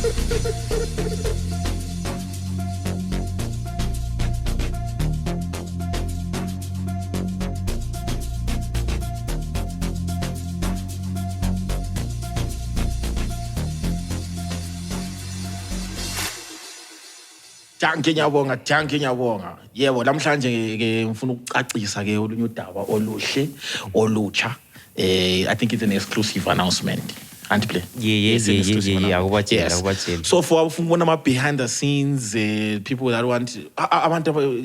Thank ngiyabonga. Yebo, namhlanje ke ngifuna ukucacisa ke olunye udaba oluhle olutsha. I think it's an exclusive announcement. Anti-play. Yeah. So for one of my behind the scenes, people that I want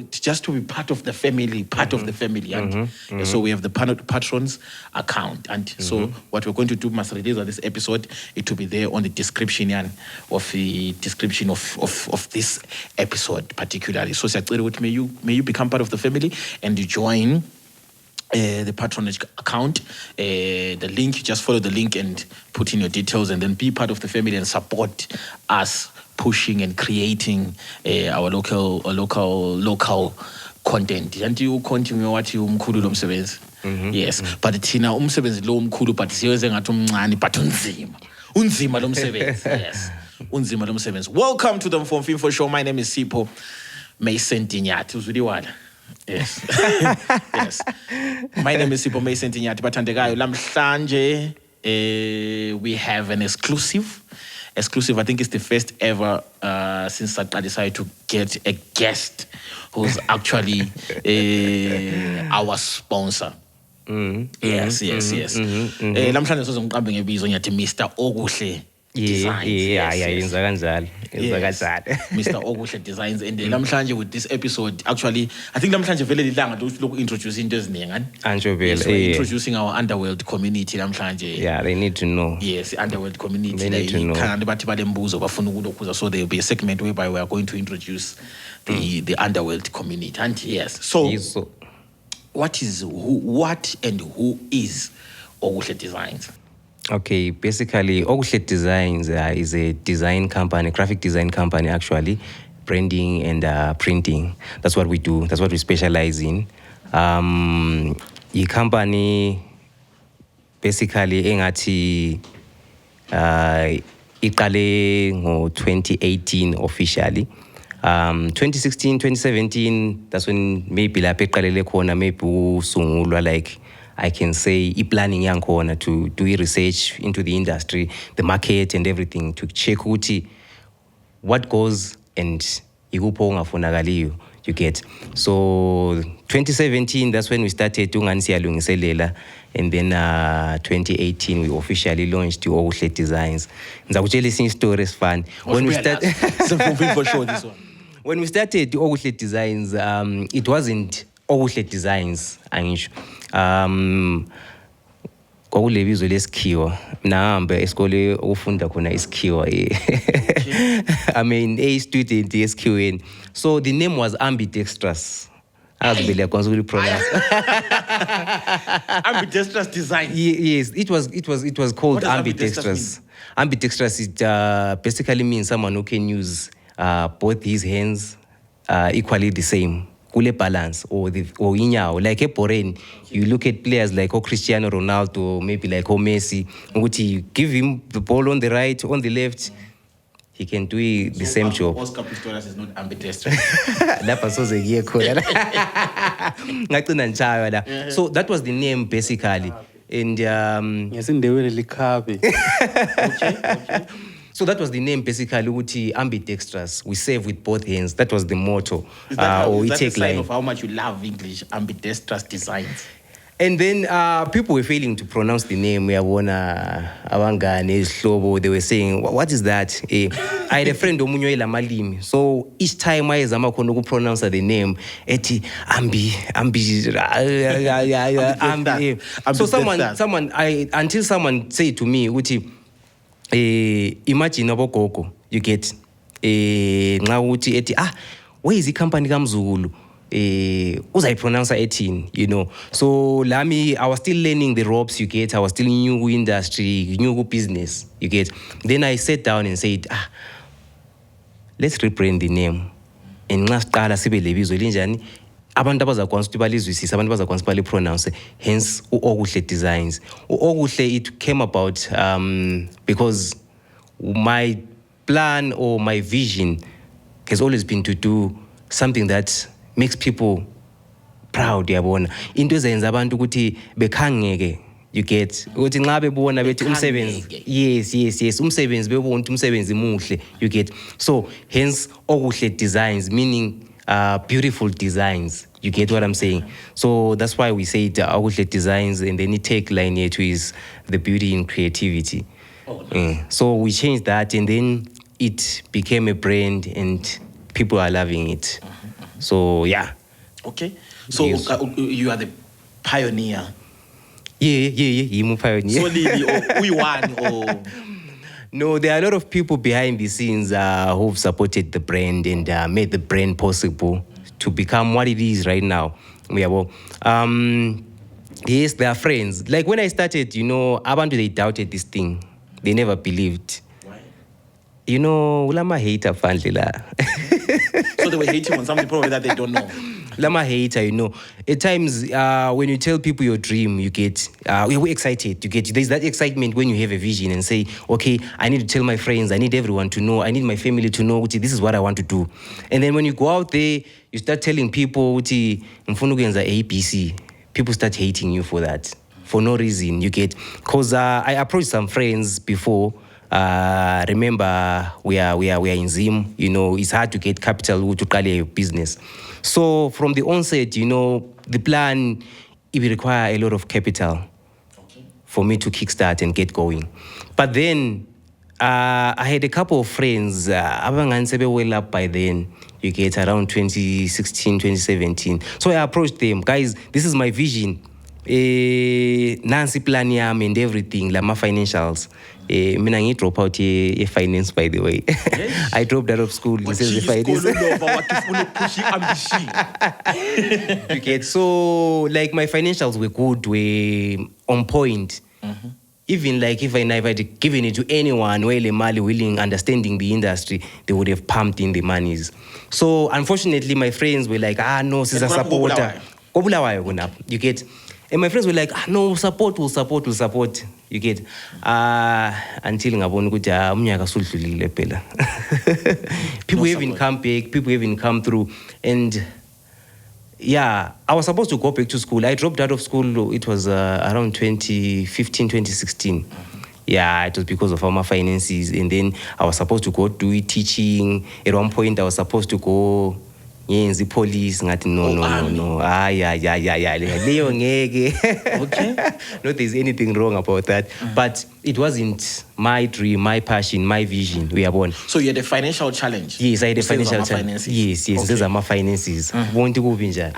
just to be part of the family, and so we have the patrons account, and so what we're going to do, Master Release, this episode, it will be there on the description of this episode particularly. So may you become part of the family and you join the patronage account, the link, just follow the link and put in your details and then be part of the family and support us pushing and creating our local content. And you continue what you umkhulu lo msebenzi. Yes, but thina umsebenzi lo umkhulu but siyenze ngathi umncane but unzima lo msebenzi. Yes, unzima lo msebenzi. Welcome to the From Film Show. My name is Sipho Mason Dinyati. Uzwidiwala. Yes. Yes. My name is Sipho Mason Dinyati. Bathandekayo lamhlanje we have an exclusive. I think it's the first ever since I decided to get a guest who's actually our sponsor. Yes. Lamhlanje sizongiqambe ngebizo ngiyathi Mr. Okuhle Designs. Yenza kanjalo. Mr. Okuhle Designs, and namhlanje with this episode, actually I think namhlanje vele lilanga loku introduce into eziningi. Anjo vele. So introducing our underworld community namhlanje. Yeah, they need to know. Yes, underworld community. They need to know. Kanti bathi balembuzo bafuna ukuzwa, so there will be a segment whereby we are going to introduce the underworld community. And yes, so what and who is Okuhle Designs? Okay, basically, Okuhle Designs is a design company, graphic design company actually, branding and printing. That's what we do. That's what we specialize in. The company basically engathi iqale ngo 2018 officially. 2016, 2017, that's when maybe lapho eqalele khona, maybe usungulwa like I can say planning yakhona to do research into the industry, the market and everything, to check ukuthi what goes and ikupho ongafunakaliyo, you get. So 2017, that's when we started ungani siyalungiselela, and then 2018 we officially launched Okuhle Designs. Ngizakutshela isinye story esifana. When we started for sure this one. When we started Okuhle Designs, it wasn't Okuhle Designs angisho. Kwakule bizo lesikhiwa nahamba esikole ukufunda khona isikhiwa. I mean a student esikhiweni. So the name was Ambidextrous. Azibele akwanza ukupronounce. Ambidextrous Design. Yes, it was called Ambidextrous. Ambidextrous, it basically means someone who can use both his hands equally the same. Kule balance or inyawo, like a Poren, you look at players like Cristiano Ronaldo, maybe like Messi, you give him the ball on the right, on the left, he can do the same job. Oscar Pistorius is not ambidextrous. So that was the name basically. And Okay. So that was the name basically, ambidextrous. We serve with both hands. That was the motto. Is that a sign of how much you love English, Ambidextrous Designs? And then people were failing to pronounce the name. They were saying, what is that? I had a friend, Malimi. So each time I was pronounce the name, So until someone said to me, imagine abogogo, you get where is the company kamzulu? Pronounce 18, you know. So I was still learning the ropes, you get. I was still new industry, new business, you get. Then I sat down and said, let's rebrand the name. And ngasiqala sibe lebizo linjani abantu abazakwanisa ukuthi balizwisise, abantu abazakwanisa ukuthi balipronounce, hence Okuhle Designs. Okuhle, it came about because my plan or my vision has always been to do something that makes people proud, yabona. Into ezenza abantu ukuthi bekhangeke, you get. Ukuthi nxa bebona bethi umsebenzi. Yes. Umsebenzi bebona ukuthi umsebenzi muhle, you get. So hence Okuhle Designs, meaning beautiful designs. You get what I'm saying? So that's why we say Okuhle Designs, and then the tagline here too is the beauty in creativity. Oh, nice. So we changed that, and then it became a brand, and people are loving it. So yeah. Okay. So yes. You are the pioneer. Yeah, I'm a pioneer. So Lily, we won or. No, there are a lot of people behind the scenes who've supported the brand and made the brand possible to become what it is right now. Yes, they are friends. Like when I started, abantu, they doubted this thing. They never believed. Why? Ulama hater fanlela. So they were hating on something probably that they don't know. Lama hater, At times, when you tell people your dream, you get, we're excited. There's that excitement when you have a vision and say, okay, I need to tell my friends, I need everyone to know, I need my family to know, this is what I want to do. And then when you go out there, you start telling people, ABC, people start hating you for that, for no reason, you get. Because I approached some friends before. Remember, we are in Zim, it's hard to get capital to carry your business. So from the onset, the plan, it will require a lot of capital for me to kickstart and get going. But then I had a couple of friends, well up by then, you get around 2016, 2017. So I approached them, guys, this is my vision. Nancy plan yam and everything, like my financials. I drop out a finance, by the way. Yes. I dropped out of school. This is the finance. You get, so like my financials were good, were on point. Mm-hmm. Even like if I had given it to anyone, willing, understanding the industry, they would have pumped in the monies. So unfortunately, my friends were like, no, she's a supporter. You get. And my friends were like, no, we'll support. You get. Until people even come back, people even come through. And yeah, I was supposed to go back to school. I dropped out of school, it was around 2015, 2016. Yeah, it was because of all my finances. And then I was supposed to go do teaching. At one point, I was supposed to go... Yeah, the police. No. Yeah. Okay. Not there's anything wrong about that. Mm-hmm. But it wasn't my dream, my passion, my vision. We are born. So you had a financial challenge? Yes, I had a financial challenge. Yes. Okay. Those are my finances. Want to go binja?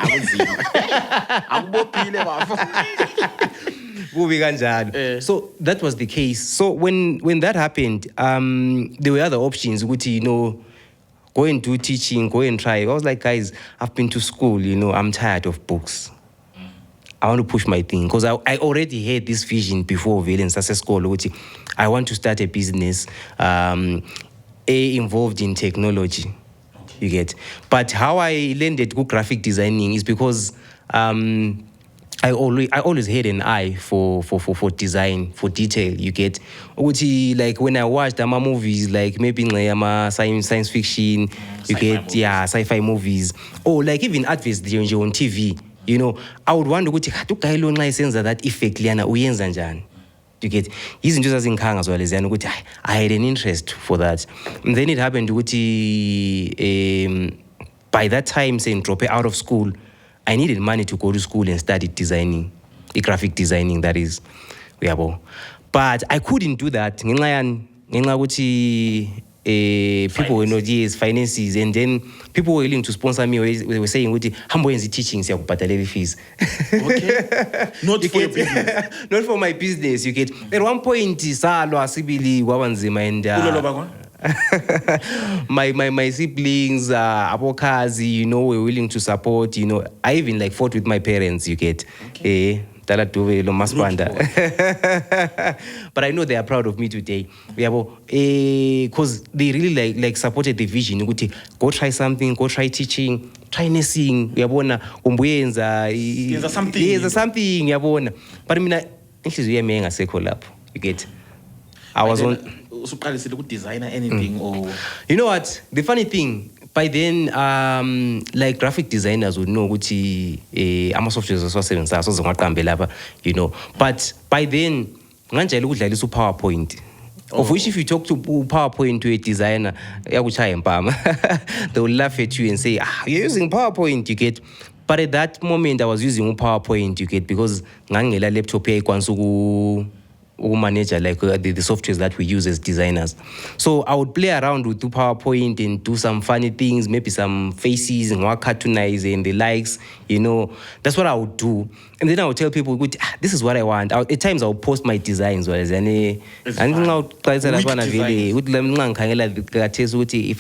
So that was the case. So when that happened, there were other options, go and do teaching, go and try. I was like, guys, I've been to school, I'm tired of books. I want to push my thing. Because I already had this vision before Valen Success School. I want to start a business involved in technology. You get. But how I landed good graphic designing is because I always had an eye for design, for detail, you get. Like when I watched movies, like maybe science fiction, you get, movies. Yeah, sci-fi movies. Or like even adverts on TV, I would wonder, that effect, you get. I had an interest for that. And then it happened, by that time, saying drop out of school, I needed money to go to school and study designing, graphic designing, that is. But I couldn't do that. People were not, yes, finances, and then people were willing to sponsor me. They were saying, "Hambo is teaching, so I fees." Okay, not for your business. Not for my business. You get. At one point, my siblings, abokazi, were willing to support. I even fought with my parents. You get. Okay. But I know they are proud of me today. Because they really supported the vision. Go try something, go try teaching, try nursing. Something. But I mean, you get. I was on. usuqalisile designer anything or you know what the funny thing by then like graphic designers would know ukuthi ama softwares asiwasebenzisayo soze ngaqambe lapha you know but by then nganjayela ukudlalisa uPowerPoint of which if you talk to PowerPoint to a designer yakuchaya empama they will laugh at you and say you're using PowerPoint you get. But at that moment, I was using PowerPoint, you get, because ngangela laptop yakwanisa manage like the softwares that we use as designers. So I would play around with PowerPoint and do some funny things, maybe some faces and cartoonize and the likes, you know. That's what I would do. And then I would tell people, this is what I want. At times I would post my designs. If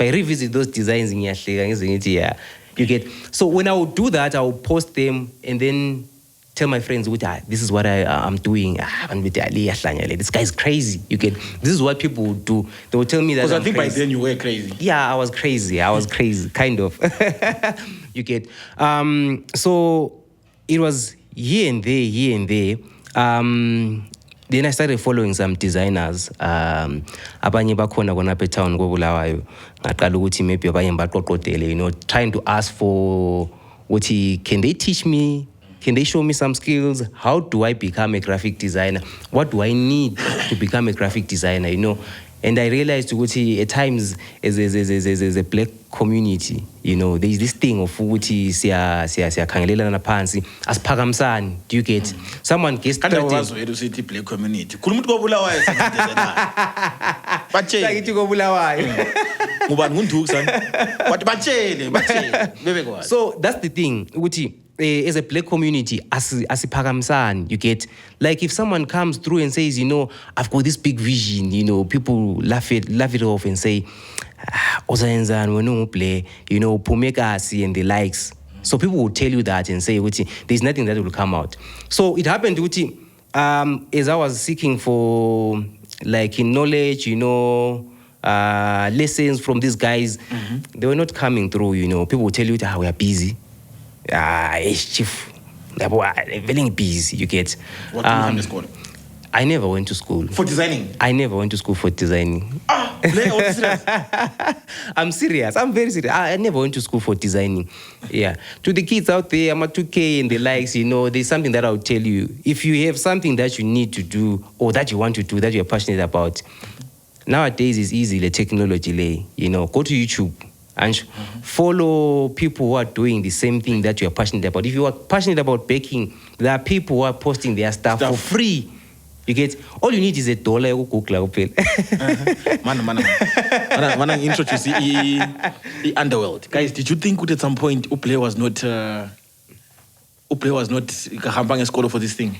I revisit those designs, yeah. You get. So when I would do that, I would post them and then tell my friends, this is what I'm doing. This guy is crazy. You get. This is what people would do. They would tell me that. Because I think by then you were crazy. Yeah, I was crazy, kind of. You get. So it was here and there. Then I started following some designers. Abanye bakhona kona pe town ko Bulawayo. Ngaqala ukuthi maybe abanye baqoqodele, you know, trying to ask for can they teach me? Can they show me some skills? How do I become a graphic designer? What do I need to become a graphic designer, you know? And I realized at times as a black community, you know, there's this thing of siya pansi as pagamsan. Do you get? Someone gets started. Black community. Kulumut ko Bulawayo. Bache. Like go Bulawayo. So that's the thing. As a black community, as pagamsan, you get, like if someone comes through and says, you know, I've got this big vision, you know, people laugh it off and say, Ozaenzan, we no play, you know, Pumekasi and the likes. So people will tell you that and say, there's nothing that will come out. So it happened, as I was seeking for like in knowledge, you know, lessons from these guys, they were not coming through, you know. People will tell you that we are busy. Chief, very busy, you get. What did you school? I never went to school. For designing? I never went to school for designing. Serious? I'm serious. I'm very serious. I never went to school for designing. Yeah. To the kids out there, I'm a 2K and the likes, you know, there's something that I'll tell you. If you have something that you need to do or that you want to do, that you're passionate about, nowadays it's easy, the technology, you know, go to YouTube and follow people who are doing the same thing that you're passionate about. If you are passionate about baking, there are people who are posting their stuff for free. You get, all you need is $1 you Google. Man, introduce the underworld. Guys, did you think at some point Okuhle was not Kahambang a scholar for this thing?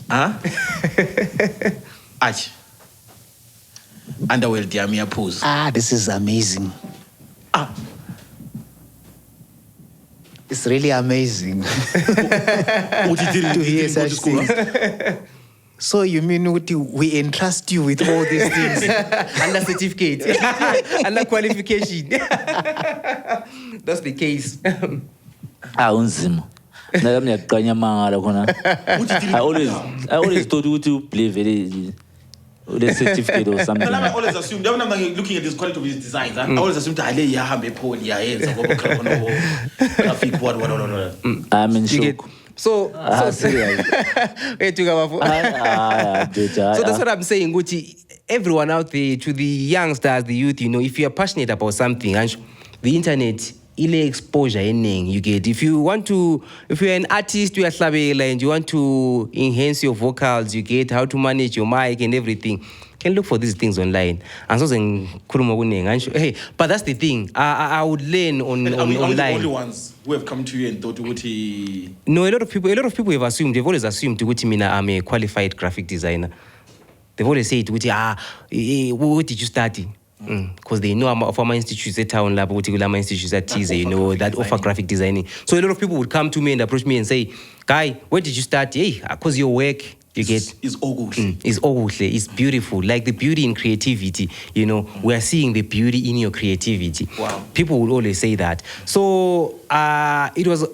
Huh? Arch. Underworld, Diamia pose. This is amazing. It's really amazing. What did you hear such things? So you mean we entrust you with all these things? Under certificate. Under qualification. That's the case. Unzima. I always thought you to play very the certificate or something. I always assumed, when I'm looking at this quality of his designs, I always assumed that I I'm in shock. So that's what I'm saying, Gucci. Everyone out there, to the youngsters, the youth, you know, if you are passionate about something, and the internet, exposure, you get. If you're an artist, you are and you want to enhance your vocals, you get how to manage your mic and everything. You can look for these things online. And so hey, but that's the thing. I would learn online. Are we the only ones who have come to you and thought No, a lot of people have assumed, they've always assumed I'm a qualified graphic designer. They've always said, what did you study? Because they know of our institutes at town lab, particular institutes at Teaser, you know, that offer graphic designing. So a lot of people would come to me and approach me and say, Guy, where did you start? Hey, because your work, you get... It's Okuhle. It's Okuhle. It's beautiful. Like the beauty in creativity, you know, we are seeing the beauty in your creativity. Wow. People would always say that. So it was...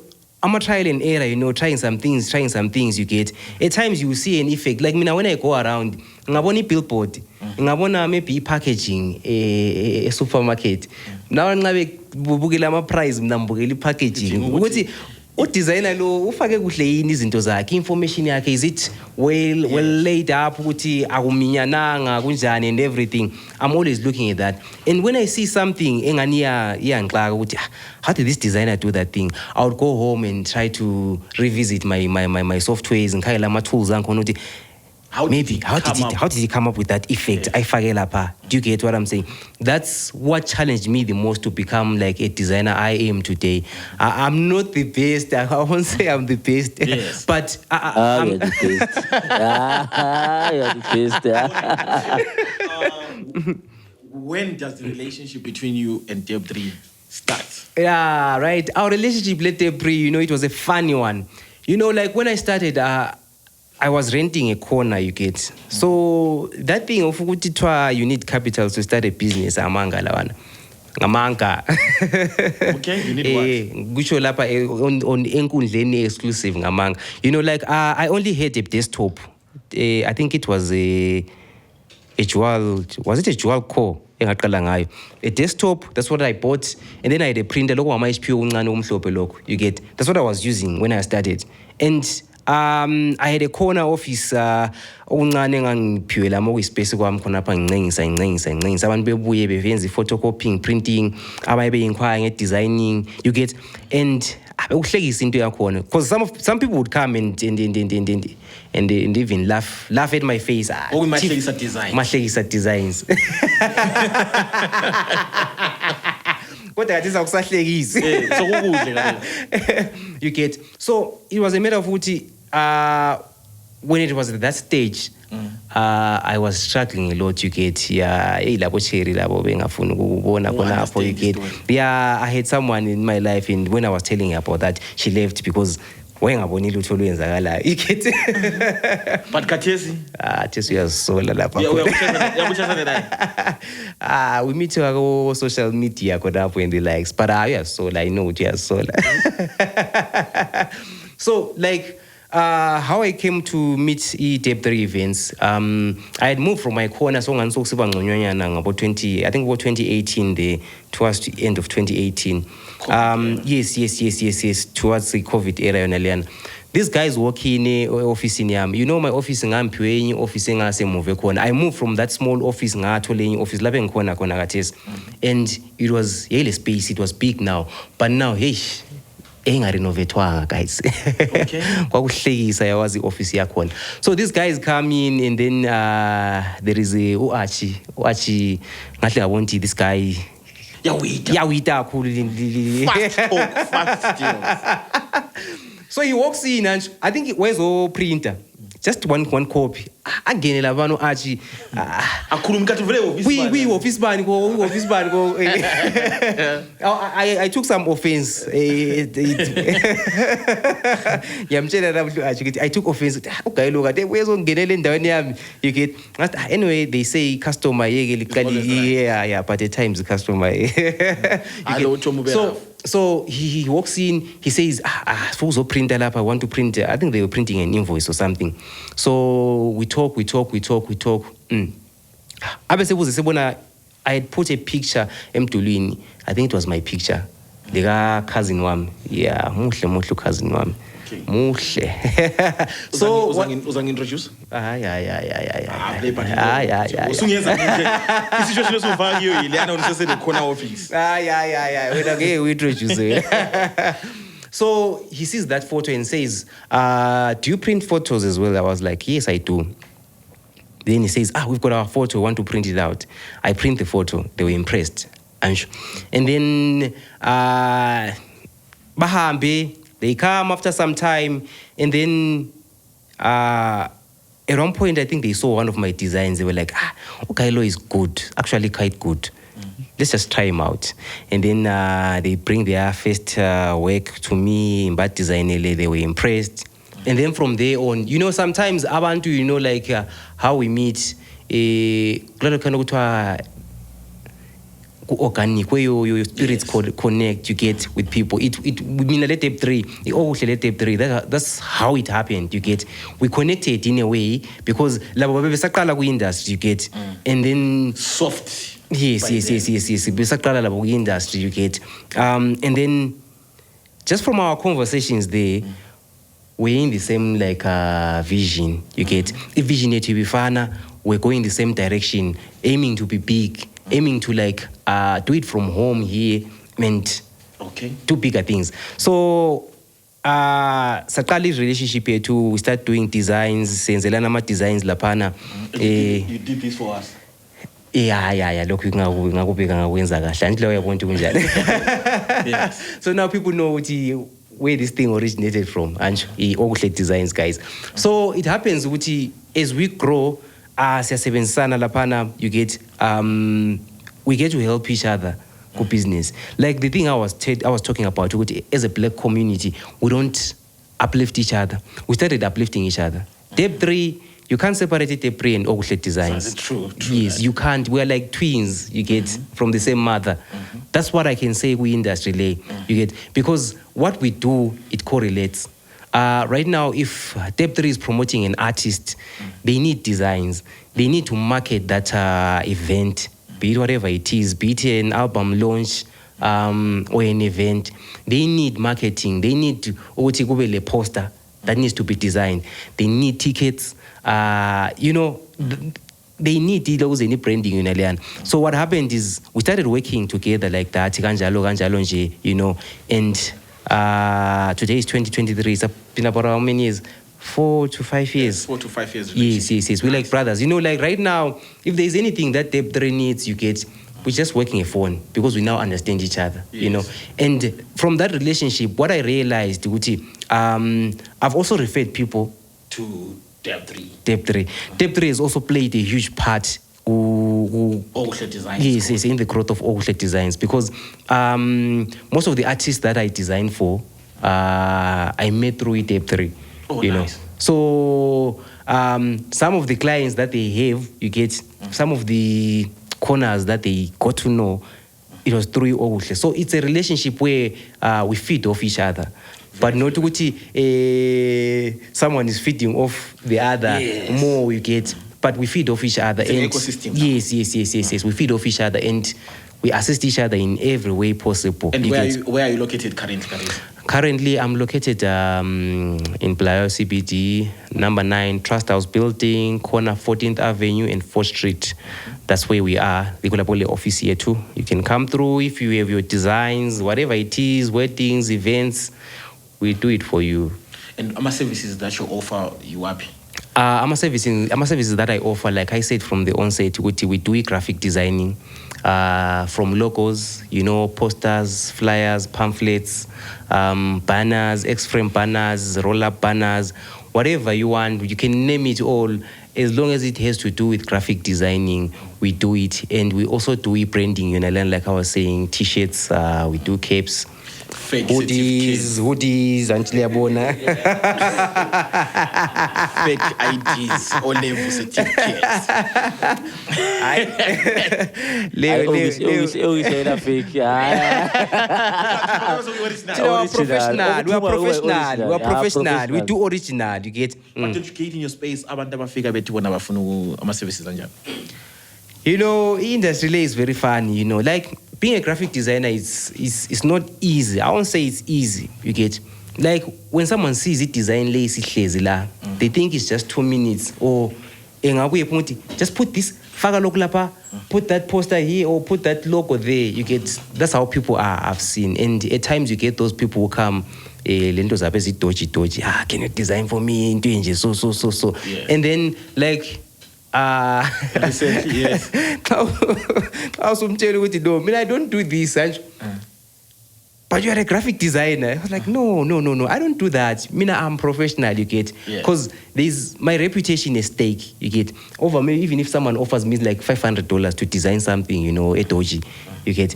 I'm a trial and error, you know, trying some things, you get. At times you see an effect. Like, when I go around, I'm on a billboard. ngabona maybe packaging e supermarket nawe ncabe bubukela ama price mina ngibukela packaging ukuthi udesigner lo ufake kuhle yini izinto zakhe information yakhe is it well laid up ukuthi akuminyananga kunjani and everything. I'm always looking at that, and when I see something engani yangiqaka ukuthi how did this designer do that thing, I would go home and try to revisit my softwares and khayela ama tools angikhona ukuthi how did he come up with that effect? I fake lapha. Do you get what I'm saying? That's what challenged me the most to become like a designer I am today. I'm not the best. I won't say I'm the best, but you're the best. You're the best. When does the relationship between you and Deb3 start? Yeah, right. Our relationship with Deb3, it was a funny one. Like when I started, I was renting a corner, you get. So that thing of ukuthi you need capital to start a business amanga lawana. Ngamanga. Okay, you need what? Kusho lapha on Enkundleni exclusive ngamanga. Like I only had a desktop. I think it was a dual core engaqala ngayo. A desktop, that's what I bought, and then I had a printer lokho ama HP uncane omhlophe lokho. You get. That's what I was using when I started. And I had a corner office okuncane ngangiphiwe lamo kuyispace kwami khona apha ngincengisa abantu bebuye bevenza photocopying, printing, abaye beyinquire ngedesigning, you get. And ukuhlekisa into yakhona because some people would come and even laugh at my face. Mahlekisa design. Mahlekisa designs. Kodwa kathi sakusahlekisa. So kukuhle. You get. So it was a matter of ukuthi when it was at that stage, I was struggling a lot, you get. Yeah, labo cherry labo bengafuna ukubona khona apho, you get. Yeah, I had someone in my life, and when I was telling her about that, she left because wayengaboni lutho olwenzakalayo, you get. But Kathesi? Kathesi uyazisola lapha. We meet on social media khona apho and the likes, but uyazisola, I know ukuthi uyazisola. So like how I came to meet Deb3 events, I had moved from my corner, so ngani sokusiba ngconywana ngabo 2018 there, towards the end of 2018. Yes, towards the COVID era yona. These guys work in office in yam. My office ngampiwe office ngase move khona. I moved from that small office ngathola office lapha ngikhona khona kathesi. And it was yele space, it was big now. But now, renovate guys. Okay. Kwakuhlekisa yawazi office yakhona. So these guys come in, and then there is a Uachi ngahle ngabonti this guy yawita kakhulu. Fast deals. So he walks in and I think where's the printer? Just one copy. Again, Lavano Archie. We office band go. I took some offense. I took offense. Okay, look at it. Where's on getting you get. Anyway, they say customer. Yeah, but at times the customer. So he walks in, he says, suppose I print that up, I want to print, I think they were printing an invoice or something. So we talk. I had put a picture, emdulwini, I think it was my picture. The cousin wami. Yeah, muhle cousin wami. Muhle. So uzang introduce? Yeah. Usungenza nje. Isituation lesuvakyo yilana unisese corner office. Yeah. We introduce. So he sees that photo and says, do you print photos as well? I was like, yes, I do. Then he says, we've got our photo, we want to print it out. I print the photo. They were impressed. And then bahambe, they come after some time, and then at one point, I think they saw one of my designs. They were like, Okailo is good, actually quite good. Let's just try him out. And then they bring their first work to me in bad design. They were impressed. And then from there on, sometimes abantu, like how we meet, organic, where your spirits connect, you get with people. We mean let tape 3, Okuhle tape 3. That's how it happened, you get. We connected in a way because labo besaqala ku industry, you get, and then soft. Yes. Besaqala labo ku industry, you get, and then just from our conversations there. We're in the same vision, you get. If vision to be fana, we're going the same direction, aiming to be big, aiming to do it from home here and do bigger things. So Sakali's relationship here too, we start doing designs, senzelana ma designs lapana. You did this for us. Yeah. Look, ngakubeka ngakwenza kahle. Anjalo uyabona kunjani. So now people know where this thing originated from, and Okuhle Designs, guys. So it happens as we grow, siyasebenzisana lapana, you get, we get to help each other for business. Like the thing I was talking about, as a black community, we don't uplift each other. We started uplifting each other. Tape 3, you can't separate Tape 3 and Okuhle Designs. True. Yes, you can't. We are like twins, you get, from the same mother. That's what I can say we industry lay, you get, because what we do, it correlates. Right now, if Tape 3 is promoting an artist, they need designs. They need to market that event, be it whatever it is, be it an album launch or an event. They need marketing. They need to a poster that needs to be designed. They need tickets. They need those any branding, So what happened is we started working together like that, and today is 2023. It's been about how many years? 4 to 5 years. 4 to 5 years. Yes. We're like brothers. Right now, if there's anything that Tape 3 needs, you get, we're just working a phone because we now understand each other, And from that relationship, what I realized, I've also referred people to Tape 3. Tape 3 has also played a huge part Okuhle Designs. Yes, in the growth of Okuhle Designs, because most of the artists that I designed for, I met through Tape 3. Nice. So some of the clients that they have, you get, some of the corners that they got to know, it was through Okuhle. So it's a relationship where we feed off each other. But not someone is feeding off the other more, you get. But we feed off each other. It's an ecosystem. Yes. We feed off each other and we assist each other in every way possible. And where are you located currently? Currently, I'm located in Blayo CBD, number 9, Trust House Building, corner 14th Avenue and 4th Street. That's where we are. The Kulapole office here too. You can come through if you have your designs, whatever it is, weddings, events, we do it for you. And my services that you offer, you happy? I'm a services that I offer, like I said from the onset, we do graphic designing, from logos, posters, flyers, pamphlets, banners, X-frame banners, roll-up banners, whatever you want, you can name it all. As long as it has to do with graphic designing, we do it. And we also do e-branding, like I was saying, T-shirts, we do capes. Fake hoodies, and fake IDs, O level certificates. We are professional. We do original. You get. But don't you get in your space? Abantu abafika bethi bona bafuna ama services anjani? Industry is very funny. Like being a graphic designer is not easy. I won't say it's easy. You get. Like when someone sees it design lazy they think it's just 2 minutes or just put this put that poster here or put that logo there. You get, that's how people are, I've seen. And at times you get those people who come, dodgy. Can you design for me? So. Yeah. And then like recently, yes. I was telling you, I don't do this. But you are a graphic designer. I was like, no, I don't do that. I'm professional, you get. Because there's my reputation is stake, you get. Over me, even if someone offers me like $500 to design something, a doji, you get.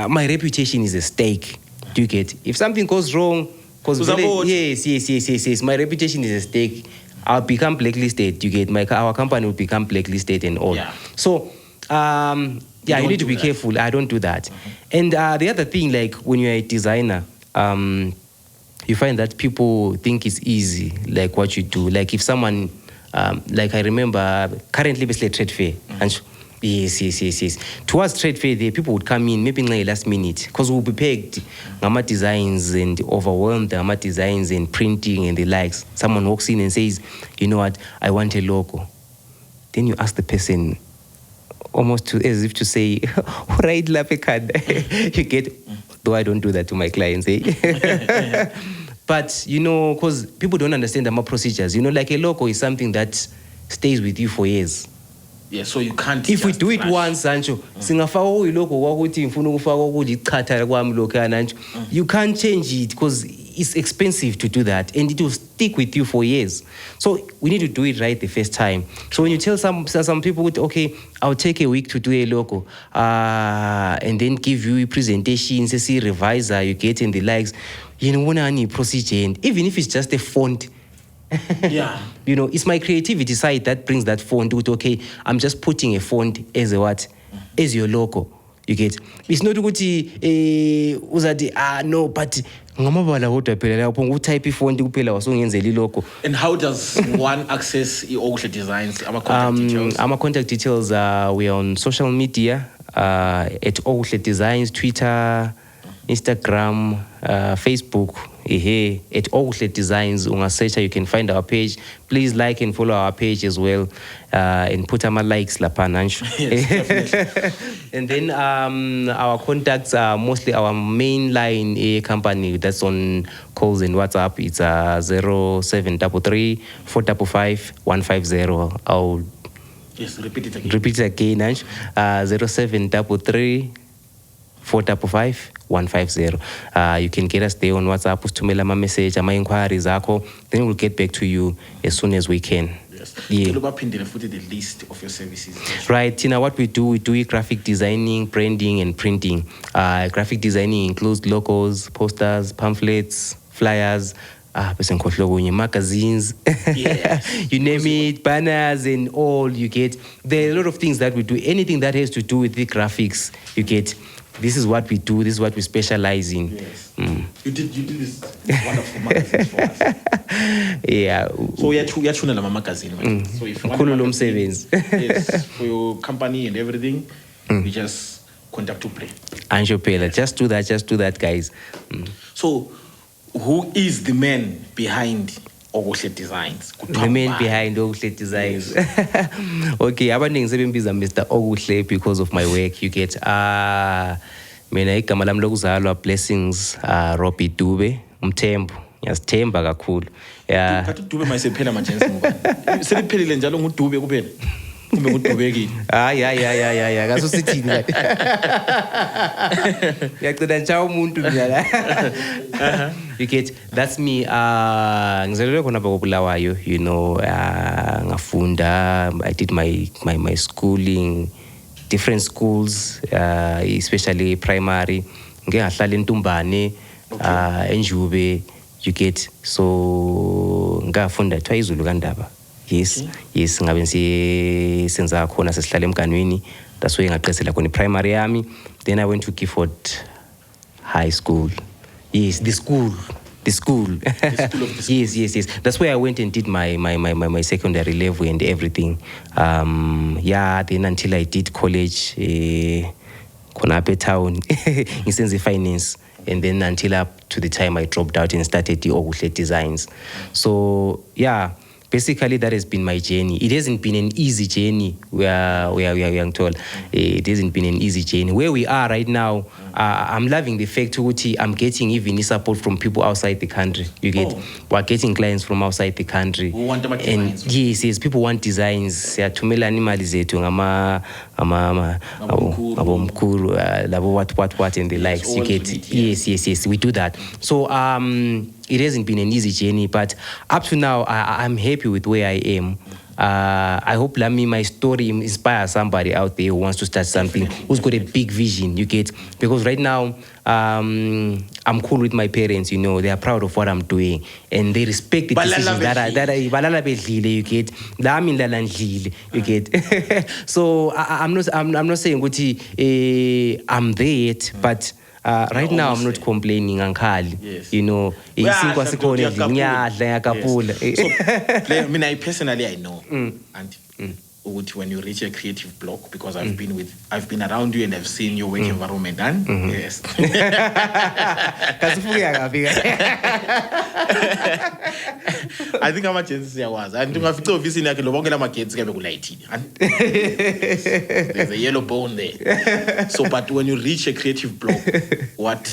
My reputation is a stake, you get. If something goes wrong, yes, my reputation is a stake. I'll become blacklisted, you get. Our company will become blacklisted and all. Yeah. So, Yeah, you don't need to do be that. careful. I don't do that. And the other thing, like when you're a designer, you find that people think it's easy, like what you do. Like if someone, like I remember currently basically trade fair. And yes. Towards trade fair, there people would come in maybe in the last minute because we'll be pegged ngama designs and overwhelmed ngama designs and printing and the likes. Someone walks in and says, you know what, I want a logo. Then you ask the person, almost as if to say, right, Lapekad. You get, though I don't do that to my clients, eh? But, you know, because people don't understand the more procedures. You know, like a logo is something that stays with you for years. Yeah, so you can't. If we just do it rush. once, Sancho, singafaka iloko wakuthi ngifuna ukufaka ukulichatha kwami lokho Ancho. You can't change it because it's expensive to do that and it will stick with you for years. So we need to do it right the first time. So when you tell some people, okay, I'll take a week to do a logo, and then give you a presentation, say reviser, you get in the likes, you know, when any procedure, and even if it's just a font. Yeah. You know, it's my creativity side that brings that font with, okay, I'm just putting a font as a what? As your logo. You get? It's not ukuthi uzati no, but ngamabala kodwa phela lapho ngutype font kuphela wasongenzela ilogo. And how does one access Okuhle Designs? Our contact details. Our contact details we are on social media at Okuhle Designs, Twitter, Instagram, Facebook. At Okuhle Designs, ungasearcha, you can find our page. Please like and follow our page as well, and put our likes lapana. Yes, definitely. And then our contacts are mostly our main line a company that's on calls and WhatsApp. It's 0733 455 150. I'll Yes, repeat it again. repeat it again. 0733 455 150. You can get us there on WhatsApp, usithumela ama message, ama inquiries akho, then we'll get back to you as soon as we can. Yes. Yeah. Cela baphindele futhi the list of your services. Right, Tina, what we do graphic designing, branding, and printing. Graphic designing includes logos, posters, pamphlets, flyers, magazines, Yes. you name it, banners and all you get. There are a lot of things that we do. Anything that has to do with the graphics, you get. This is what we do. This is what we specialize in. Yes. You did this wonderful magazines for us. Yeah. So uyachuna la magazine. Right? So if you want a Khulu lo magazine, msebenzi. yes, for your company and everything, you just contact to play. Anjo Pela, just do that, guys. So, who is the man behind Okuhle Designs? The man behind Okuhle Designs. Okay, abaningi sebembiza Mr. Okuhle because of my work. You get mina igama lami lokuzalwa Blessings Robbie Dube umthembu. Ngiyazithemba kakhulu. Yeah. Kathi Dube mayisephela manje ngubani? Seliphelile njalo nguDube kuphela. Kumbe ngudubekile. Ya kaso sithini la. Ngiyacela ncha umuntu mina. You get, that's me. Ngizalelwe khona Bulawayo, you know, ngafunda, I did my schooling, different schools, especially primary. Ngeke ngahlala eNtumbane, eNjube, you get. So ngafunda twaizulu kaNdaba. Yes, ngabe senza khona sesihlala emganweni. That's why ngaqesela khona primary yami. Then I went to Gifford High School. Yes, the school. The school of the school. Yes. That's where I went and did my secondary level and everything. Then until I did college, Konape Town, in finance. And then until up to the time I dropped out and started the Okuhle Designs. So, yeah. Basically, that has been my journey. It hasn't been an easy journey. We are young told. It hasn't been an easy journey. Where we are right now, I'm loving the fact that I'm getting even support from people outside the country. You get, we're getting clients from outside the country. Who want about and designs? Yes, people want designs. Yeah, tumela animali zethu ngama abomkhulu, labo what and the likes. You get, yes. We do that. So it hasn't been an easy journey, but up to now, I'm happy with where I am. I hope my story inspires somebody out there who wants to start something, who's got a big vision, you get? Because right now, I'm cool with my parents, you know, they are proud of what I'm doing and they respect the decisions balala bedlile, you get? You get? So I'm not saying I'm there yet, but right now I'm not complaining, Yes. you know. So, I personally, I know, and when you reach a creative block, because I've been around you and I've seen your work environment, and yes. I think I'm a chance was. I think I've told you like my kids get there's a yellow bone there. So, but when you reach a creative block, what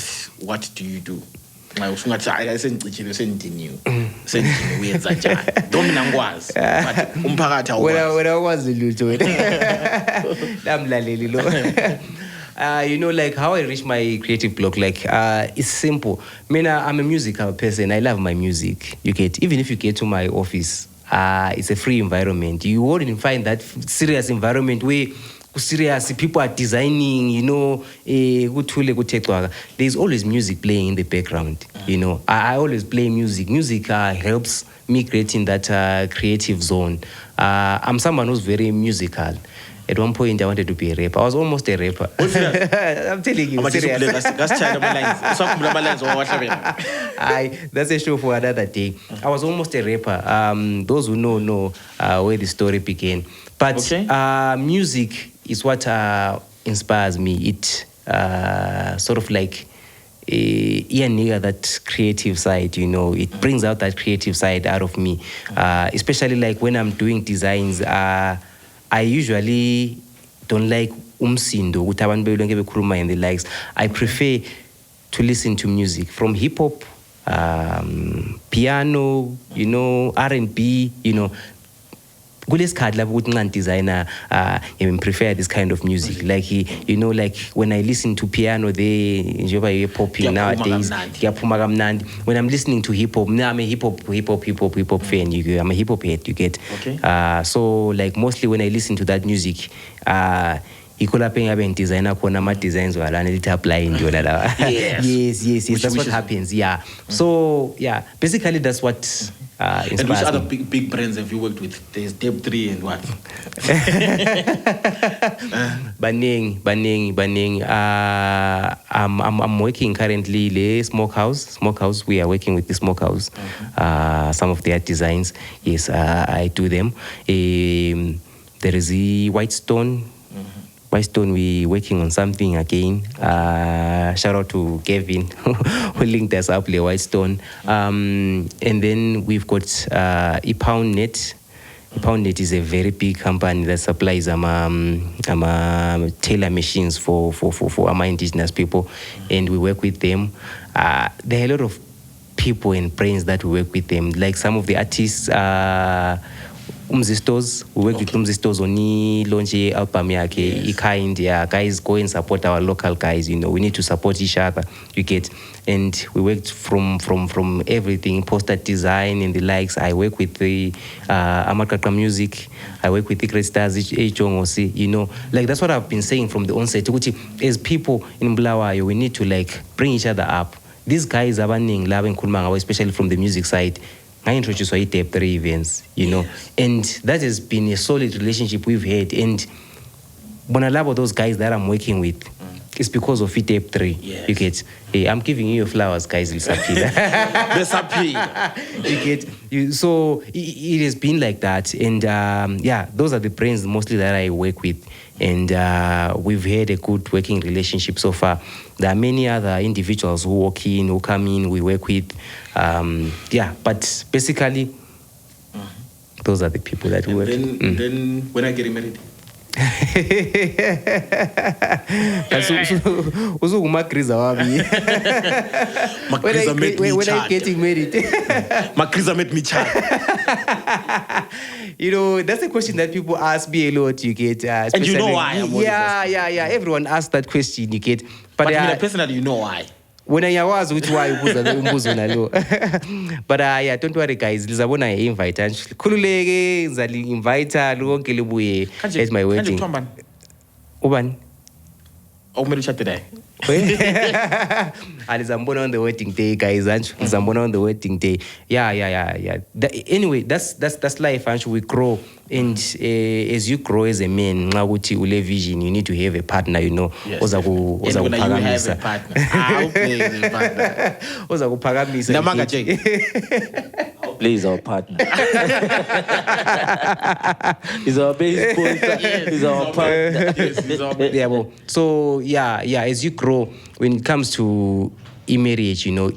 do you do? I sent you. You know, like how I reach my creative block, like it's simple. I'm a musical person. I love my music. You get, even if you get to my office, it's a free environment. You wouldn't find that serious environment where serious people are designing, you know, there's always music playing in the background, you know. I always play music. Music helps me creating that creative zone. I'm someone who's very musical. At one point, I wanted to be a rapper. I was almost a rapper. I'm telling you, serious. That's a show for another day. I was almost a rapper. Those who know where the story began. But music is what inspires me. It sort of like that creative side, you know. It brings out that creative side out of me. Especially like when I'm doing designs, I usually don't like umsindo, and the likes. I prefer to listen to music from hip hop, piano, you know, R&B, you know. Designer, prefer this kind of music. Like you know, like when I listen to piano, they poppy nowadays. When I'm listening to hip hop, I'm a hip hop fan. I'm a hip hop head. You get? Okay. So like mostly when I listen to that music, designer designs yes, that's what happens. Yeah. So yeah, basically that's what and which other big brands have you worked with? There's Dube 3 and what? Banning. I'm working currently the Smokehouse. We are working with the Smokehouse. Some of their designs, yes, I do them. There is the Whitestone. We're working on something again. Shout out to Kevin who linked us up the Whitestone. And then we've got ePoundNet. ePoundNet is a very big company that supplies tailor machines for our indigenous people, and we work with them. There are a lot of people and brands that we work with them. Like some of the artists. Umzistos, we work with Umzistos on launch album yake, kind, yeah, guys go and support our local guys, you know, we need to support each other, you get, and we worked from everything, poster design and the likes. I work with the Amakaka Music, I work with the Great Stars, you know, like that's what I've been saying from the onset. As people in Bulawayo, we need to like bring each other up. These guys are banning love and kulmanga, especially from the music side. I introduced Dube 3 events, you know, and that has been a solid relationship we've had. And when I love those guys that I'm working with, it's because of Dube 3. Yes. You get, hey, I'm giving you your flowers, guys. You get, so it has been like that. And yeah, those are the brands mostly that I work with. And we've had a good working relationship so far. There are many other individuals who come in, we work with. Yeah, but basically, those are the people that we work with. Then when I get married? When I'm getting married. Makriza made me chat. You know, that's a question that people ask me a lot, you get. And you know why? Yeah. Everyone asks that question, you get. But personally, you know why? wena ngiyakwazi ukuthi why ubuza lo umbuzo nalo. But yeah, don't worry guys, lizabona ngi-invite nje. Khululeke ngizali-invite lonke libuye at my wedding. Ubani? Okumele ushade naye. Alizambona on the wedding day, guys. Alizambona on the wedding day. Yeah. Anyway, that's life. And we grow, and as you grow as a man, now ule vision, you need to have a partner. You know, Yes, and when you have a partner, I'll play the partner. Namanga Jay. Please, our partner. He's our base sponsor. He's our partner. Yeah, well, so yeah. As you grow, when it comes to marriage, you know,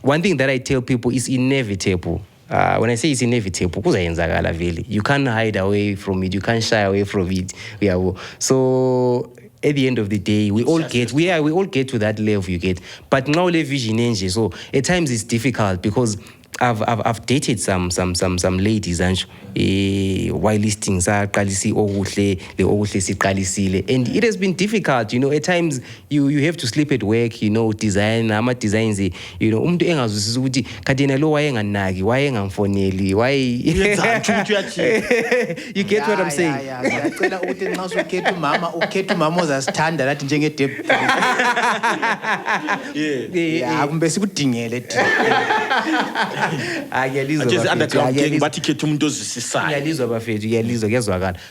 one thing that I tell people is inevitable. When I say it's inevitable, you can't hide away from it. You can't shy away from it. Yeah, well, so at the end of the day, we all get to that level. You get, but now the vision age. So at times it's difficult because I've dated some ladies and while listings are Okuhle and it has been difficult, you know. At times you have to sleep at work, you know, designs, you know, umuntu engazwisisa ukuthi kadena lo wayenganaki wayengamfoneli why you get what I'm saying. Ngiyacela ukuthi nxa usukhetha umama ozasithanda lathi njenge Dube. Yeah, kumbe sikudingele thina.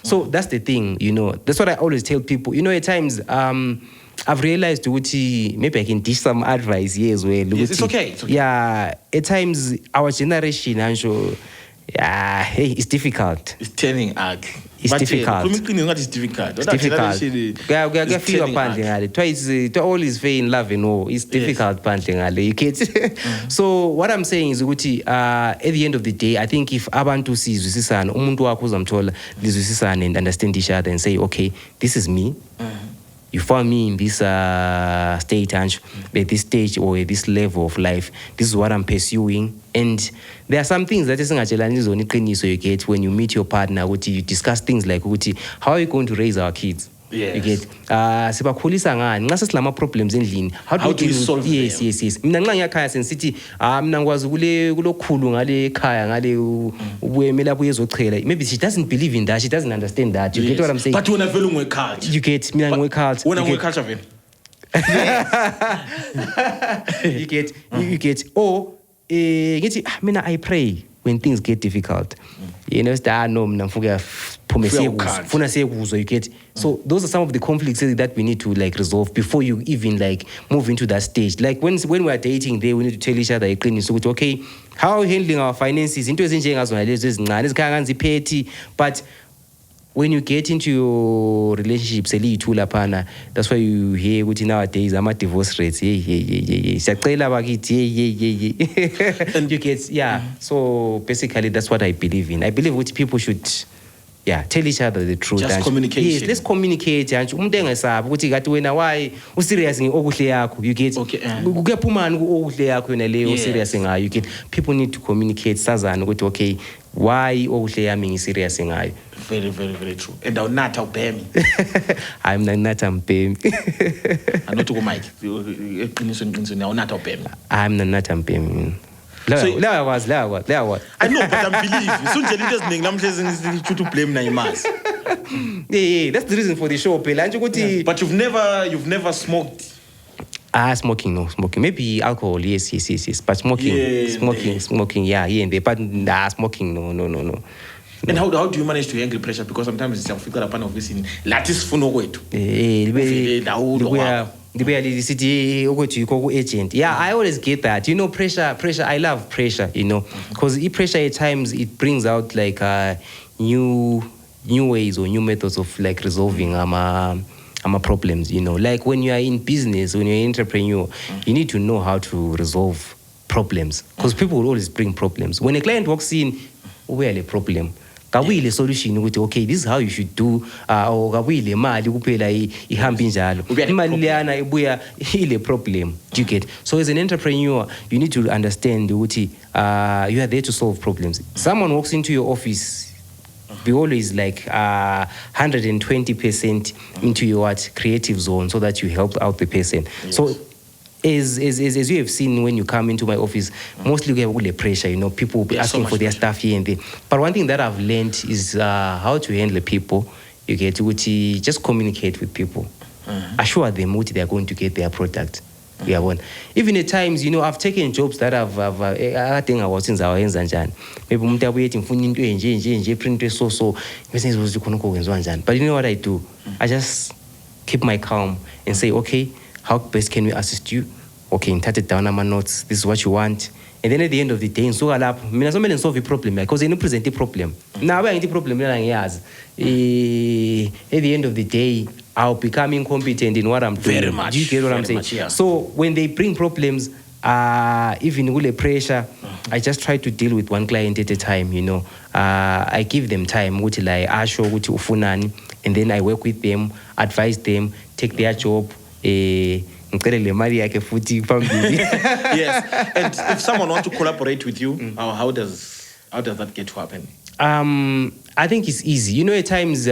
So that's the thing, you know. That's what I always tell people. You know, at times I've realized maybe I can dish some advice here as well. Yes, it's okay. Yeah, at times our generation, I'm sure, hey, it's difficult. It's turning ugly. It's difficult. It's difficult. It's difficult. To always fail in love, you know. It's difficult. You get. So what I'm saying is, at the end of the day, I think if abantu sizwisisana, umuntu wakho uzamthola lizwisisana and understand each other and say, okay, this is me. You found me in this state, at this stage or at this level of life. This is what I'm pursuing. And there are some things that you get when you meet your partner. You discuss things like, how are you going to raise our kids? Yes. You get sibakhulisa ngani nxa sesilama problems endlini, how do you solve them? Yes. Mina nxa ngiyakhaya sensithi mina ngikwazi kulokhulu ngale ekhaya ngale ubuyemela buye ezochela. Maybe she doesn't believe in that, she doesn't understand that. You get what I'm saying? But wena vele ungwe-cult. You get mina ngwe-cult. Wena ngwe-culture vele. You get ngithi mina I pray when things get difficult. You know, no mina ngifuna you get. So those are some of the conflicts that we need to like resolve before you even like move into that stage. Like when we are dating, we need to tell each other okay, how are we handling our finances? But when you get into your relationship, that's why you hear nowadays divorce rates. And you get, so basically that's what I believe in. I believe what people should tell each other the truth. Just communication. Yes, let's communicate. Umuntu engesabi ukuthi kathi wena why userious ngokuhle yakho, you get. Okay. Kuyaphumani okuhle yakho yona leyo serious ngayo, you get. People need to communicate sazana ukuthi okay, why okuhle yami ngiserious ngayo. Very, very, very true. And awunatha ubhemi. I'm not ubhemi. Anothi ku mic. Eqinisweni awunatha ubhemi. I'm not ubhemi. I know, but I'm believing. So nje into eziningi namhlanje ngisho blame na imazi. Yeah, that's the reason for the show, phela nje ukuthi. But you've never smoked. Smoking, no, smoking. Maybe alcohol, yes. But smoking, and they, but smoking, no. And how do you manage to handle pressure? Because sometimes it's figure upon obviously latis funo kwethu. Yeah, I always get that. You know, pressure. I love pressure. You know, because pressure at times it brings out like new ways or new methods of like resolving problems. You know, like when you are in business, when you're an entrepreneur, you need to know how to resolve problems because people will always bring problems. When a client walks in, we have a problem. Kawile solution ukuthi okay, this is how you should do or kawile mali kuphela ihamba injalo imali leyana ibuya ile problem. Do you get? So as an entrepreneur you need to understand ukuthi you are there to solve problems. Someone walks into your office, be always like 120% into your creative zone so that you help out the person. Yes. So as you have seen when you come into my office, mostly we have all the pressure, people will be asking so for their pressure. stuff here and there. But one thing that I've learned is how to handle people. You get to just communicate with people. Assure them what they are going to get their product. Even at times, I've taken jobs that I think I was in our hands and maybe umuntu waiting for nje print so but you know what I do? I just keep my calm and say, okay, how best can we assist you? Okay, and touch it down on my notes. This is what you want. And then at the end of the day, so I solve a problem because they don't present a problem. Now I the problem at the end of the day, I'll become incompetent in what I'm doing. Very much. Do you get what I'm saying? Much, yeah. So when they bring problems, even with the pressure, I just try to deal with one client at a time, I give them time, and then I work with them, advise them, take their job, Yes, and if someone wants to collaborate with you, how does that get to happen? I think it's easy. At times,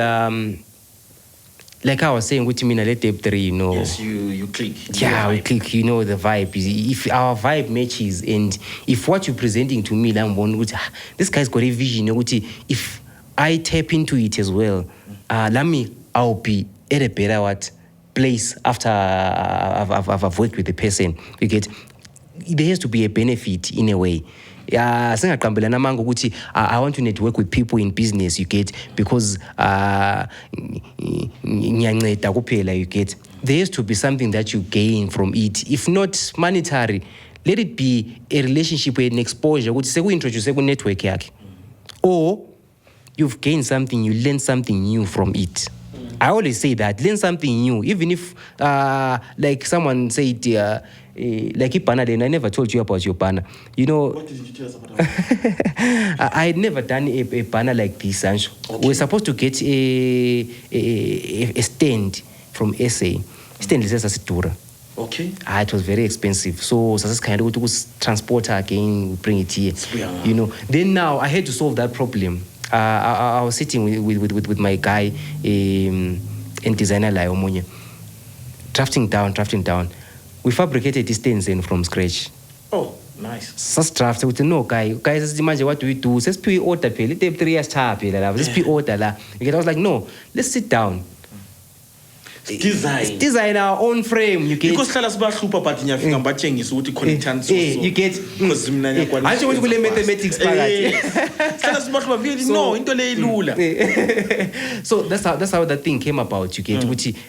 like I was saying, with me, let tape 3, Yes, you click. Yeah, we click, the vibe. If our vibe matches, and if what you're presenting to me, this guy's got a vision, if I tap into it as well, I'll be at a better place after I've worked with the person. You get, there has to be a benefit in a way. I want to network with people in business, you get, because you get, there has to be something that you gain from it. If not monetary, let it be a relationship with an exposure. Introduce a network, or you've gained something, you learn something new from it. I always say that, learn something new, even if, like someone said, like Ipana, then I never told you about your banner. What did you tell us about that? I had never done a banner like this, Sancho. Okay. We're supposed to get a stand from SA. Stand is a Situra. Okay. It was very expensive. So that's kind of to transport again, bring it here. Then now I had to solve that problem. I was sitting with my guy and designer Laomonia, drafting down. We fabricated this thing from scratch. Oh, nice. Just draft. We said, no, guys, imagine what do we do? Let's pay order. Let's take 3 years time. Let's pay order. I was like, no, let's sit down. Design our own frame. You get. Because hlala sibahlupha but nyafika batshengisa ukuthi connectant so. You get. Because mina nyakwana. Athi ukuthi kule mathematics phakathi. Hlala sibahlupha really no into le ilula. So that's how that thing came about. You get.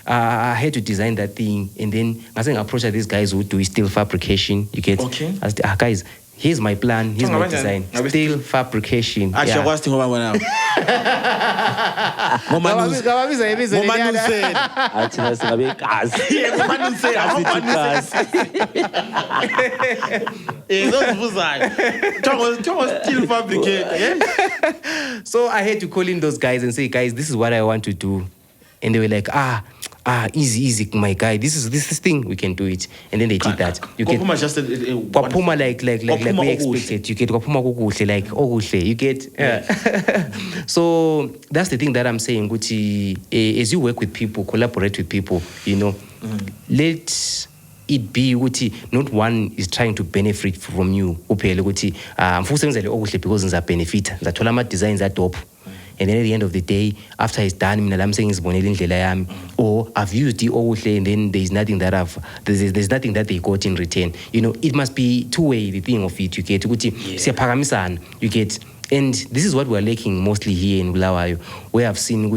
I had to design that thing, and then I think I approached these guys who do steel fabrication. You get. Okay. I said, guys, here's my plan, here's my design. Steel fabrication. Ashakwazi ngoba bona. Ngoma Athina singabe gazi. Steel fabricator. So I had to call in those guys and say, guys, this is what I want to do. And they were like, easy, my guy. This is thing, we can do it. And then they did that. You get just Kwapuma like we expected. You get Kwapuma Okuhle like Okuhle. You get So that's the thing that I'm saying. As you work with people, collaborate with people, let it be not one is trying to benefit from you. Because benefit. The designs are dope. And then at the end of the day, after it's done, I'm saying it's or I've used the Okuhle, and then there's nothing that they got in return. It must be two-way, the thing of it. You get you get. And this is what we're lacking mostly here in Bulawayo, where I've seen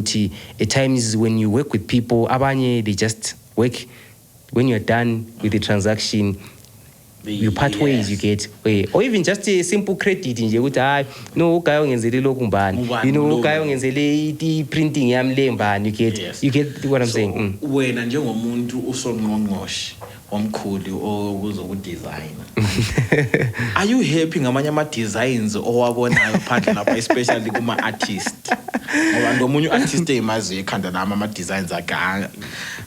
at times when you work with people, they just work. When you're done with the transaction, you part ways, you get, or even just a simple credit in no guy ongenzele lokhu mbani, guy ongenzele the printing yam le mbani, you get what I'm saying. Wena njengomuntu usongqongqoshe omkhulu ozokudesigner, are you happy ngamanye ama designs owabonayo phandle lapha, especially kuma artist? Ngoba ngomunye artist emaziyo ekhanda nami ama designs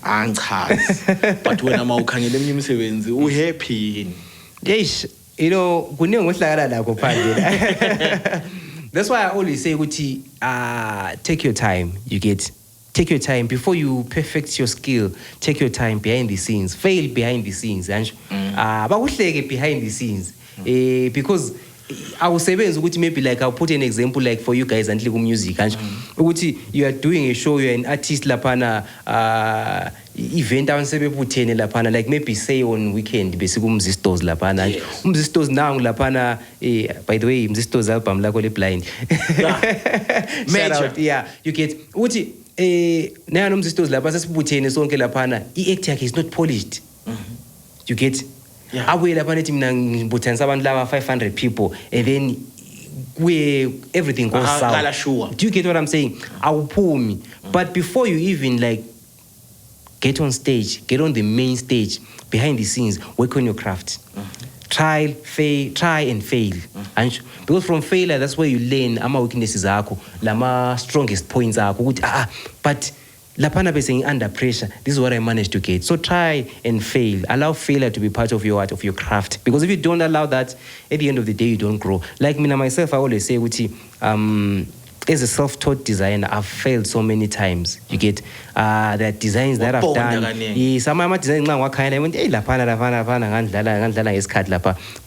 angichazi, but wena mawukhangela eminye imisebenzi uhappy yini? Yes, kuningi ohlakala lakho phandle. That's why I always say take your time, you get. take your time before you perfect your skill. Take your time behind the scenes. Fail behind the scenes. But behind the scenes, because I will say maybe like I'll put an example like for you guys and music. You are doing a show. You're an artist lapana. Event lapana, like maybe say on weekend basically umzistos lapana. Umzistos now lapana. By the way, umzistos album like blind. Major. Yeah, you get now umzistos lapana sesibutene sonke lapana. Act yakhe is not polished. You get. Abuye lapana ethi mina ngibuthanisa abantu laba 500 people and then everything goes south. Sure. Do you get what I'm saying? Awuphumi. But before you even like get on stage, get on the main stage, behind the scenes, work on your craft. Try and fail. And because from failure, that's where you learn ama weaknesses akho, lama strongest points akho. But lapana be saying under pressure, this is what I managed to get. So try and fail. Allow failure to be part of your art, of your craft. Because if you don't allow that, at the end of the day, you don't grow. Like me and myself, I always say, as a self-taught designer, I've failed so many times. You get that designs that I've done. Some of my designs now kind I went, hey, lapana.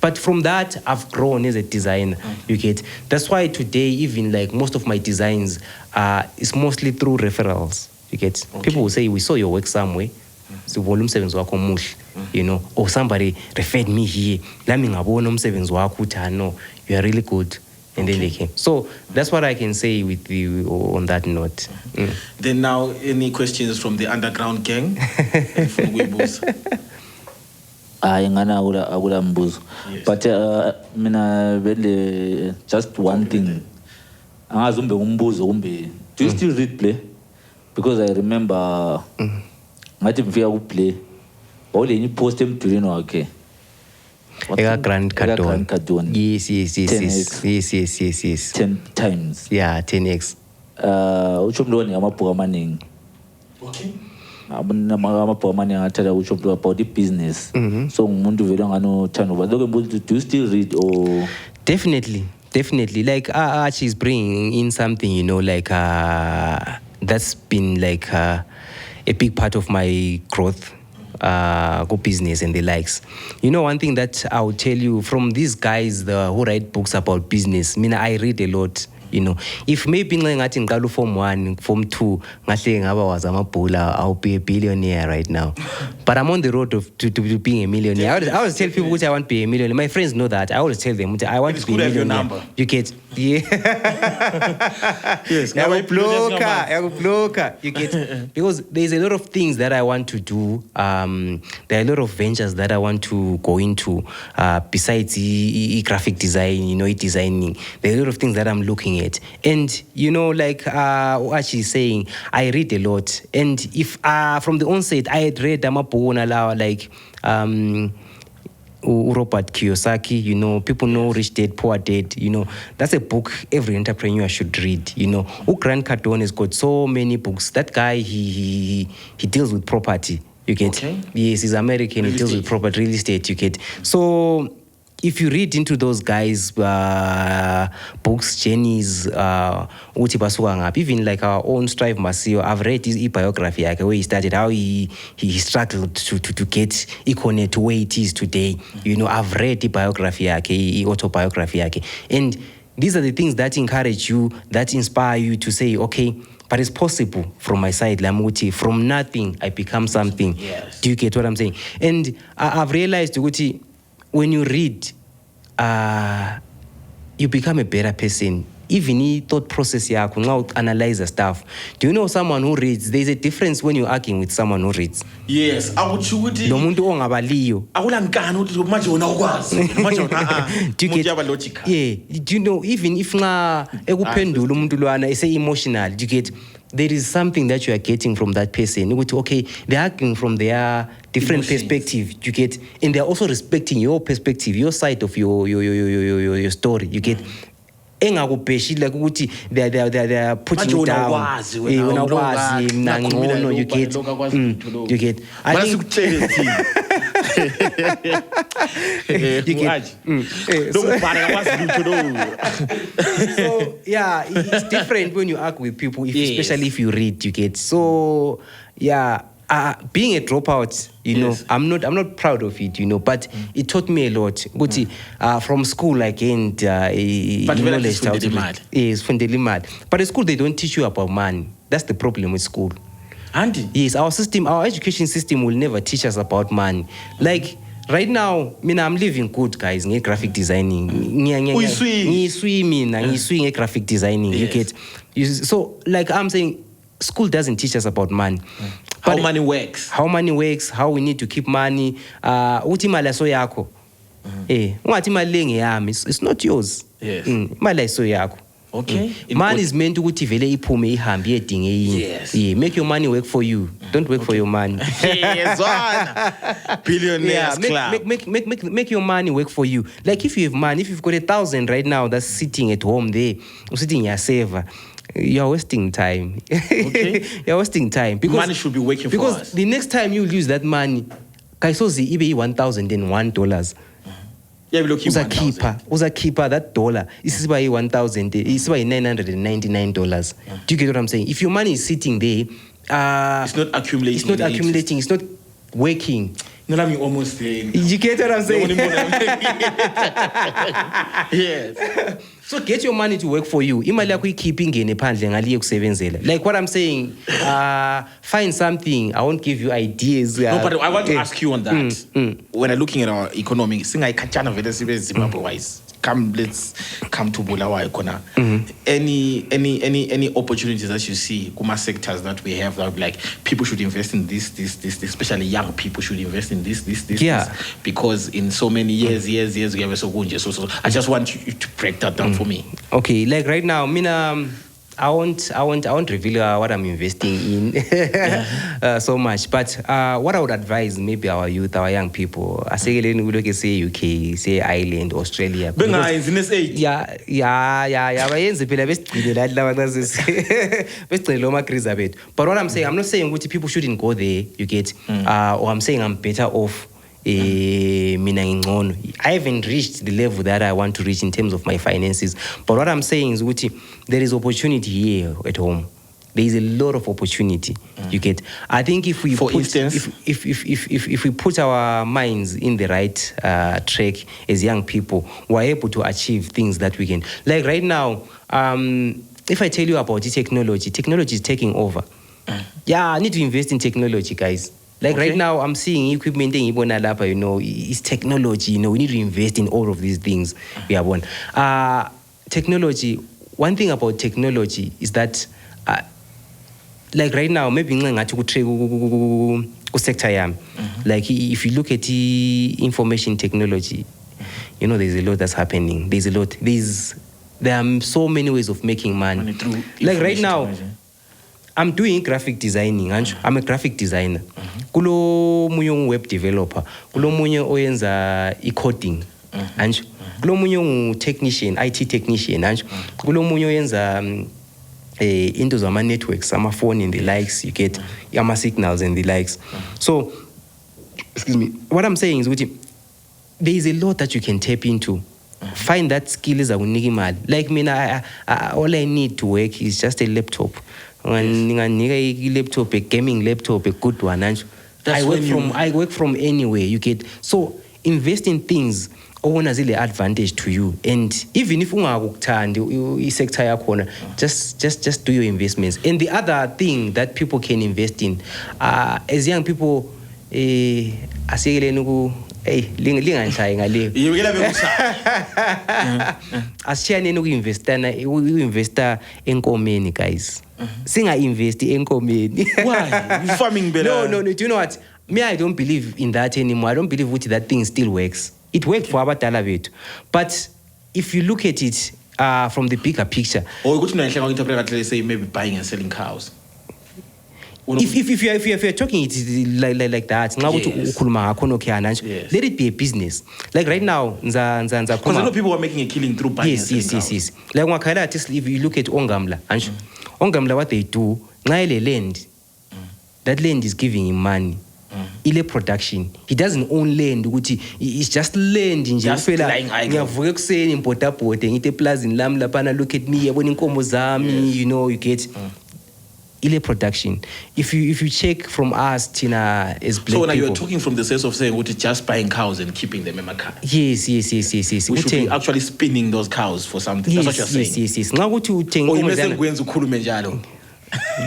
But from that, I've grown as a designer. You get. That's why today, even like most of my designs, is mostly through referrals. You get. People will say, we saw your work somewhere. So volume 7 wako mush, you know, or somebody referred me here. Lami ngabona umsebenzi wakho no, you are really good. And then they came. So that's what I can say with you on that note. Then now, any questions from the underground gang? Ingana akula mbuzo. But mina vele just one thing. Angazi umbuzo umbe. Do you still read play? Because I remember ngathi mfika ku play. Bawule ni post emdulini wakhe. Grand Cardone. Yes. 10 times. Yeah, 10x. Utsho mntoni amabhuku amaningi. Okay. Amabhuku amaningi athanda utsho mntu about business. So ngumuntu vele nganothanda uba. Do you still read or? Definitely. Like Archie is bringing in something, you know, like that's been like a big part of my growth. Go business and the likes. You know, one thing that I will tell you from these guys who write books about business, I read a lot. You know, if maybe ngathi ngiqala form 1, form 2, ngahle ngaba was amabhula, I'll be a billionaire right now. But I'm on the road to being a millionaire. I always tell people I want to be a millionaire. My friends know that. I always tell them I want to be a millionaire. Your number. You get, yeah. Yes. You get, because there's a lot of things that I want to do. There are a lot of ventures that I want to go into. Besides graphic design, you know, designing. There are a lot of things that I'm looking at. And you know, like what she's saying, I read a lot. And if from the onset I had read like Robert Kiyosaki, you know, people know Rich Dad, Poor Dad, you know, that's a book every entrepreneur should read, you know. Grant Cardone has got so many books. That guy, he deals with property, you get. Okay. Yes, he's American, he deals with property, real estate, you get. So if you read into those guys' books, journeys, even like our own Strive Masio, I've read his biography, like where he started, how he struggled to get Econet to where it is today. You know, I've read the biography, autobiography, and these are the things that encourage you, that inspire you to say, okay, but it's possible from my side, Lamuti. From nothing, I become something. Yes. Do you get what I'm saying? And I've realized, Guti, when you read, you become a better person. Even the thought process, you analyze the stuff. Do you know someone who reads? There's a difference when you're arguing with someone who reads. Yes. No muntu ongabaliyo. Do you get? Yeah. Do you know, even if ekuphendula umuntu lwana is emotional, do you get? There is something that you are getting from that person. Okay, they're arguing from their different perspective. You get, and they're also respecting your perspective, your side of your story. You get. Like they're putting it down. You get. I think You get- So yeah, it's different when you argue with people, Yes. especially if you read. You get so yeah. Being a dropout, you know, Yes. I'm not proud of it, you know, but it taught me a lot. Ukuthi, from school, I gained But when knowledge. it's fundeli mali. Yes, fundeli mali. But at school, they don't teach you about money. That's the problem with school. Andy. Yes, our education system will never teach us about money. Like right now, I'm living good, guys. In graphic designing, ngiswi graphic designing. You Yes. get, so like I'm saying, school doesn't teach us about money. How money works. How money works, how we need to keep money. Uthi imali aso yakho. Ungathi imali le ngeyami, it's not yours. Yes. Imali aso yakho. Okay. Money is meant ukuthi vele iphume ihambe iyedinga eyinye. Yes. Yeah, make your money work for you. Don't work for your money. Yes, one. Billionaires club. Make your money work for you. Like if you have money, if you've got 1,000 right now that's sitting at home there, or sitting in your saver, you're wasting time. Okay. You're wasting time. Because Money should be working for us. Because the next time you use that money, kaisozi ibe $1,001. Yeah, we looking Uzakhipha that dollar. Isiba $1,000. Isiba $999. Do you get what I'm saying? If your money is sitting there, it's not accumulating. It's not accumulating. It's not working. No, I'm almost there. You get what I'm saying? Yes. So get your money to work for you. Imali yakho ikhiphe ingene phandle ngaliye kusebenzela. Like what I'm saying, find something. I won't give you ideas. No, but I want to ask you on that. When I'm looking at our economy, singayikhatshana vele sibe Zimbabwe wise. Let's come to Bulawayo Kona. Any opportunities that you see, kuma sectors that we have that like people should invest in this, especially young people should invest in this, Yeah. this, because in so many years we have a so I just want you to break that down for me. Okay, like right now, I won't reveal what I'm investing in so much. But what I would advise maybe our youth, our young people, say UK, say Ireland, Australia. Because, in this age. Yeah. But what I'm saying, I'm not saying what people shouldn't go there, you get, or I'm saying I'm better off. I haven't reached the level that I want to reach in terms of my finances. But what I'm saying is, there is opportunity here at home. There is a lot of opportunity. You get. I think if we if we put our minds in the right track as young people, we're able to achieve things that we can. Like right now, if I tell you about the technology is taking over. Yeah, I need to invest in technology, guys. Like right now, I'm seeing equipment in Ibona, you know, it's technology. You know, we need to invest in all of these things. We have one. Technology. One thing about technology is that, like right now, maybe sector yam. Like if you look at the information technology, you know, there's a lot that's happening. There's a lot. There are so many ways of making money. Like right now. I'm doing graphic designing. I'm a graphic designer. Kulo munye web developer. Kulo munye oyenza e-coding. Kulo munye technician, IT technician. Kulo munye oyenza into zama networks, sama phone and the likes. You get yama signals and the likes. So, excuse me. What I'm saying is, there is a lot that you can tap into. Find that skill is a unigimad. Like me, all I need to work is just a laptop. A laptop, a gaming laptop, a good one. I work from anywhere. You get. So invest in things own as the advantage to you. And even if you sector yakona, just do your investments. And the other thing that people can invest in, as young people, investor enkomeni, guys. Singa invest enkomeni. Why? Farming better. No. Do you know what? Me, I don't believe in that anymore. I don't believe that thing still works. It worked for Abatala bit. But if you look at it from the bigger picture. Or let's say maybe buying and selling cows. If you're talking it like that, yes. Let it be a business. Like right now, because I know people are making a killing through buying and selling cows. Yes. Like if you look at Ongamla, Ongamla, what they do, land, that land is giving him money. ile production. He doesn't own land ukuthi it's just land nje Just kuphela lying idle. ngiyavuka ekuseni impota ngite eplazini lami lapha look at me yabona inkomo zami you know you get ile production. If you check from us Tina as black So now people, you're talking from the sense of saying what just buying cows and keeping them in my car. yes. We should be actually spinning those cows for something. yes, That's what you're saying. yes. Nxa ukuthi uthenga Or you inkomo may say zana- ngwenza ukhulume njalo.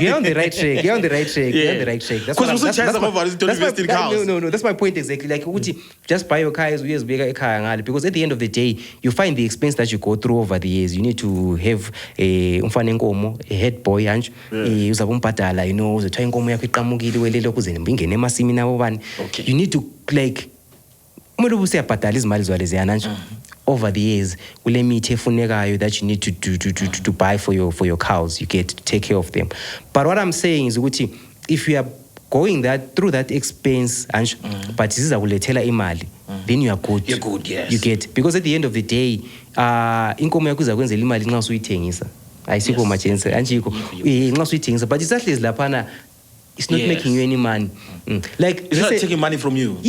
You're on the right track. You're on the right track. You're on Yeah. the right track. That's 'Cause what I'm- also that's- chance that's of my- others don't that's my- invest in that- cows. No. That's my point exactly. Like, ukuthi just buy your cars, uyezibeka ekhaya ngale. Because at the end of the day, you find the expense that you go through over the years. You need to have umfana enkomo, a head boy, Anj. Uzabe umbhadala, you know, uzothiwa inkomo yakho iqamukile welele ukuze ingene emasimini abo bani. Okay. You need to like kumele usiyabhadala izimali zaleziyana nje over the years kule mithi efunekayo that you need to buy for your cows, you get to take care of them. But what I'm saying is ukuthi if you are going through that expense and but sizakulethela imali, then you are good. You're good, yes. You get, because at the end of the day inkomo yakho izakwenzela imali nxa usuyithengisa ayisikho majense anjiko nxa usuyithengisa but isahlezi laphana it's not Yes. making you any money. Like It's not let's say- taking money from you.